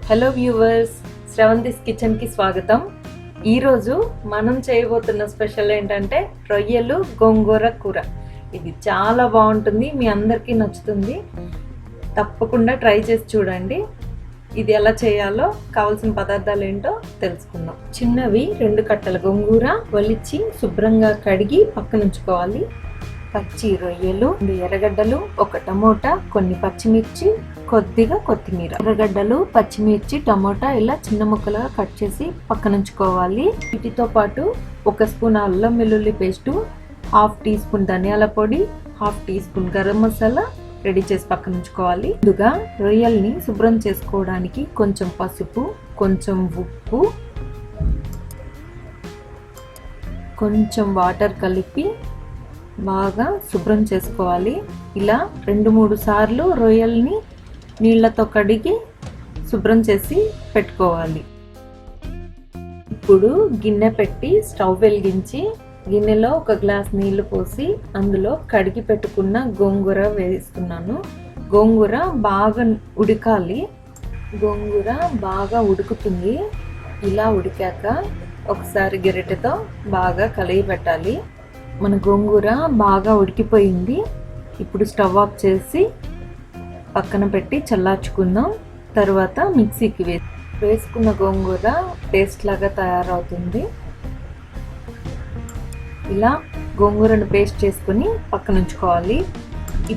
Hello viewers, Sravanthi's కిచెన్కి స్వాగతం. ఈరోజు మనం చేయబోతున్న స్పెషల్ ఏంటంటే రొయ్యలు గోంగూర కూర. ఇది చాలా బాగుంటుంది, మీ అందరికీ నచ్చుతుంది. తప్పకుండా ట్రై చేసి చూడండి. ఇది ఎలా చేయాలో కావాల్సిన పదార్థాలు ఏంటో తెలుసుకుందాం. చిన్నవి 2 కట్టల గోంగూర ఒలిచి శుభ్రంగా కడిగి పక్కన ఉంచుకోవాలి. పచ్చి రొయ్యలు, 2 ఎర్రగడ్డలు, 1 టమోటా, కొన్ని పచ్చిమిర్చి, కొద్దిగా కొత్తిమీర. ఎర్రగడ్డలు, పచ్చిమిర్చి, టమోటా ఇలా చిన్న ముక్కలుగా కట్ చేసి పక్కన ఉంచుకోవాలి. వీటితో పాటు 1 స్పూన్ అల్లం వెల్లుల్లి పేస్టు, 1/2 టీ స్పూన్ ధనియాల పొడి, 1/2 teaspoon garam masala ready చేసి పక్కన ఉంచుకోవాలి. ముందుగా రొయ్యల్ని శుభ్రం చేసుకోవడానికి కొంచెం పసుపు, కొంచెం ఉప్పు, కొంచెం వాటర్ కలిపి బాగా శుభ్రం చేసుకోవాలి. ఇలా 2-3 సార్లు రొయ్యల్ని నీళ్ళతో కడిగి శుభ్రం చేసి పెట్టుకోవాలి. ఇప్పుడు గిన్నె పెట్టి స్టవ్ వెలిగించి గిన్నెలో 1 గ్లాస్ నీళ్లు పోసి అందులో కడిగి పెట్టుకున్న గోంగూర వేస్తున్నాను. గోంగూర బాగా ఉడకాలి. గోంగూర బాగా ఉడుకుతుంది. ఇలా ఉడికాక ఒకసారి గరిటెతో బాగా కలిగి పెట్టాలి. మన గోంగూర బాగా ఉడికిపోయింది. ఇప్పుడు స్టవ్ ఆఫ్ చేసి పక్కన పెట్టి చల్లార్చుకుందాం. తర్వాత మిక్సీకి వేసుకున్న గోంగూర పేస్ట్ లాగా తయారవుతుంది. ఇలా గోంగూరను పేస్ట్ చేసుకుని పక్కన ఉంచుకోవాలి.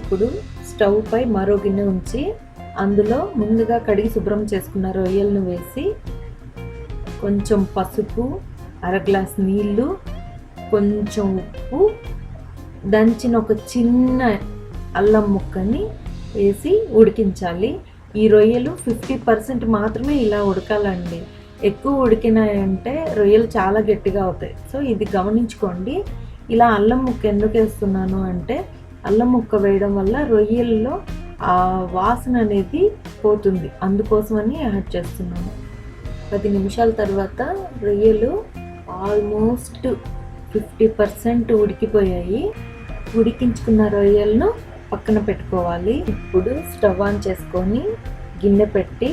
ఇప్పుడు స్టవ్ పై మరో గిన్నె ఉంచి అందులో ముందుగా కడిగి శుభ్రం చేసుకున్న రొయ్యలను వేసి కొంచెం పసుపు, 1/2 గ్లాస్ నీళ్లు, కొంచెం ఉప్పు, దంచిన 1 చిన్న అల్లం ముక్కని వేసి ఉడికించాలి. ఈ రొయ్యలు 50% మాత్రమే ఇలా ఉడకాలండి. ఎక్కువ ఉడికినాయంటే రొయ్యలు చాలా గట్టిగా అవుతాయి. సో ఇది గమనించుకోండి. ఇలా అల్లం ముక్క ఎందుకు వేస్తున్నాను అంటే అల్లం ముక్క వేయడం వల్ల రొయ్యల్లో ఆ వాసన అనేది పోతుంది, అందుకోసమని యాడ్ చేస్తున్నాను. 10 నిమిషాల తర్వాత రొయ్యలు ఆల్మోస్ట్ 50% ఉడికిపోయాయి. ఉడికించుకున్న రొయ్యలను పక్కన పెట్టుకోవాలి. ఇప్పుడు స్టవ్ ఆన్ చేసుకొని గిన్నె పెట్టి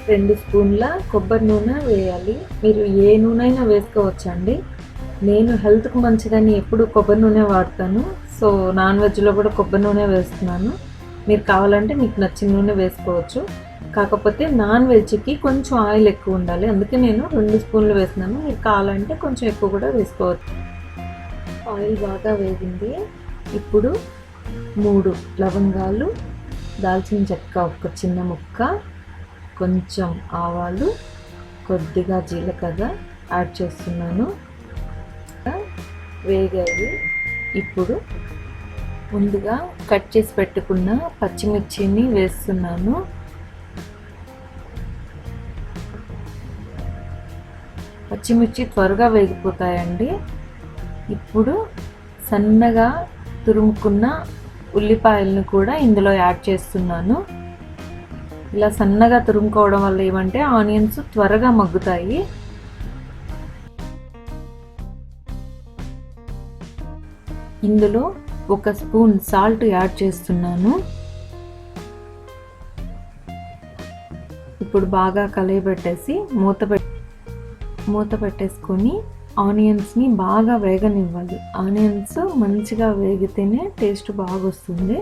2 స్పూన్ల కొబ్బరి నూనె వేయాలి. మీరు ఏ నూనె అయినా వేసుకోవచ్చండి. నేను హెల్త్కి మంచిదని ఎప్పుడు కొబ్బరి నూనె వాడతాను. సో నాన్ వెజ్లో కూడా కొబ్బరి నూనె వేస్తున్నాను. మీరు కావాలంటే మీకు నచ్చిన నూనె వేసుకోవచ్చు. కాకపోతే నాన్ వెజ్కి కొంచెం ఆయిల్ ఎక్కువ ఉండాలి, అందుకే నేను 2 స్పూన్లు వేస్తున్నాను. మీరు కావాలంటే కొంచెం ఎక్కువ కూడా వేసుకోవచ్చు. ఆయిల్ బాగా వేగింది. ఇప్పుడు 3 లవంగాలు, దాల్చిన చెక్క 1 చిన్న ముక్క, కొంచెం ఆవాలు, కొద్దిగా జీలకర్ర యాడ్ చేస్తున్నాను. వేగాయి. ఇప్పుడు ముందుగా కట్ చేసి పెట్టుకున్న పచ్చిమిర్చిని వేస్తున్నాను. పచ్చిమిర్చి త్వరగా వేగిపోతాయండి. ఇప్పుడు సన్నగా తురుముకున్న ఉల్లిపాయలను కూడా ఇందులో యాడ్ చేస్తున్నాను. ఇలా సన్నగా తురుముకోవడం వల్ల ఏమంటే ఆనియన్స్ త్వరగా మగ్గుతాయి. ఇందులో 1 స్పూన్ సాల్ట్ యాడ్ చేస్తున్నాను. ఇప్పుడు బాగా కలయబెట్టేసి మూత పెట్టేసుకొని ఆనియన్స్ని బాగా వేగనివ్వాలి. ఆనియన్స్ మంచిగా వేగితేనే టేస్ట్ బాగా వస్తుంది.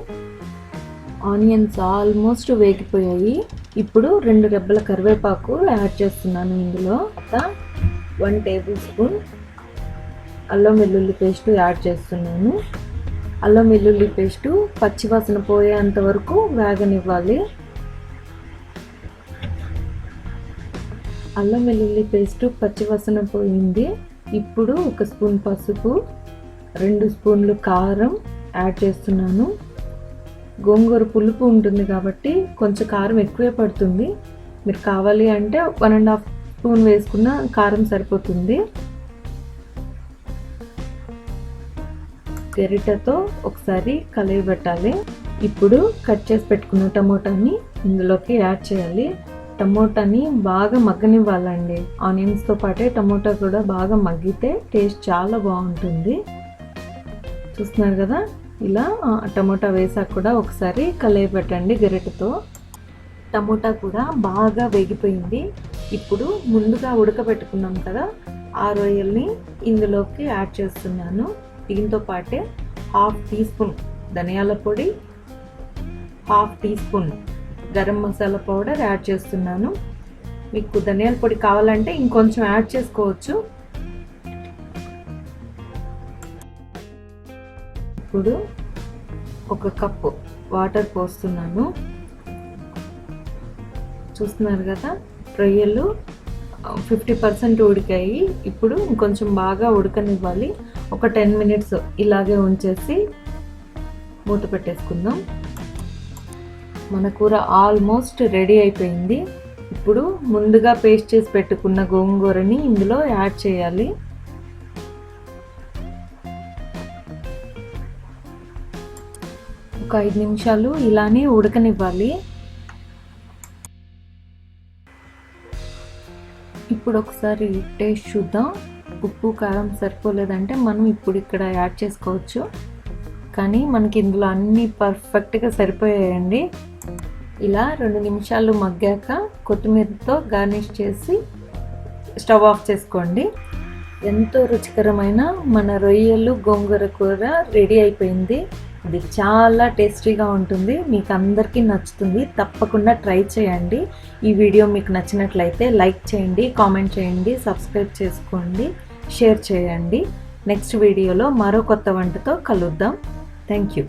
ఆనియన్స్ ఆల్మోస్ట్ వేగిపోయాయి. ఇప్పుడు 2 రెబ్బల కరివేపాకు యాడ్ చేస్తున్నాను. ఇందులో 1 టేబుల్ స్పూన్ అల్లం వెల్లుల్లి పేస్టు యాడ్ చేస్తున్నాను. అల్లం వెల్లుల్లి పేస్టు పచ్చివాసన పోయేంత వరకు వేగనివ్వాలి. అల్లం వెల్లుల్లి పేస్టు పచ్చివాసన పోయింది. ఇప్పుడు 1 స్పూన్ పసుపు, 2 స్పూన్లు కారం యాడ్ చేస్తున్నాను. గోంగూర పులుపు ఉంటుంది కాబట్టి కొంచెం కారం ఎక్కువే పడుతుంది. మీరు కావాలి అంటే 1.5 స్పూన్ వేసుకున్న కారం సరిపోతుంది. గరిటెతో ఒకసారి కలయబెట్టాలి. ఇప్పుడు కట్ చేసి పెట్టుకున్న టమోటాని ఇందులోకి యాడ్ చేయాలి. టమోటాని బాగా మగ్గనివ్వాలండి. ఆనియన్స్తో పాటే టమోటా కూడా బాగా మగ్గితే టేస్ట్ చాలా బాగుంటుంది. చూస్తున్నారు కదా, ఇలా టమోటా వేసాక కూడా ఒకసారి కలయబెట్టండి గరిటెతో. టమోటా కూడా బాగా వేగిపోయింది. ఇప్పుడు ముందుగా ఉడకబెట్టుకున్నాం కదా ఆ రొయ్యల్ని ఇందులోకి యాడ్ చేస్తున్నాను. దీంతో పాటే 1/2 టీ స్పూన్ ధనియాల పొడి, 1/2 teaspoon garam masala powder add చేస్తున్నాను. మీకు ధనియాల పొడి కావాలంటే ఇంకొంచెం యాడ్ చేసుకోవచ్చు. ఇప్పుడు 1 కప్పు వాటర్ పోస్తున్నాను. చూస్తున్నారు కదా రొయ్యలు 50% ఉడికాయి. ఇప్పుడు ఇంకొంచెం బాగా ఉడకనివ్వాలి. ఒక 10 మినిట్స్ ఇలాగే ఉంచేసి మూత పెట్టేసుకుందాం. మన కూర ఆల్మోస్ట్ రెడీ అయిపోయింది. ఇప్పుడు ముందుగా పేస్ట్ చేసి పెట్టుకున్న గోంగూరని ఇందులో యాడ్ చేయాలి. ఒక 5 నిమిషాలు ఇలానే ఉడకనివ్వాలి. ఇప్పుడు ఒకసారి టేస్ట్ చూద్దాం. ఉప్పు కారం సరిపోలేదంటే మనం ఇక్కడ యాడ్ చేసుకోవచ్చు. కానీ మనకి ఇందులో అన్నీ పర్ఫెక్ట్గా సరిపోయాయండి. ఇలా 2 నిమిషాలు మగ్గాక కొత్తిమీరతో గార్నిష్ చేసి స్టవ్ ఆఫ్ చేసుకోండి. ఎంతో రుచికరమైన మన రొయ్యలు గోంగూర కూర రెడీ అయిపోయింది. ఇది చాలా టేస్టీగా ఉంటుంది. మీకు అందరికీ నచ్చుతుంది. తప్పకుండా ట్రై చేయండి. ఈ వీడియో మీకు నచ్చినట్లయితే లైక్ చేయండి, కామెంట్ చేయండి, సబ్స్క్రైబ్ చేసుకోండి, షేర్ చేయండి. నెక్స్ట్ వీడియోలో మరో కొత్త వంటతో కలుద్దాం. Thank you.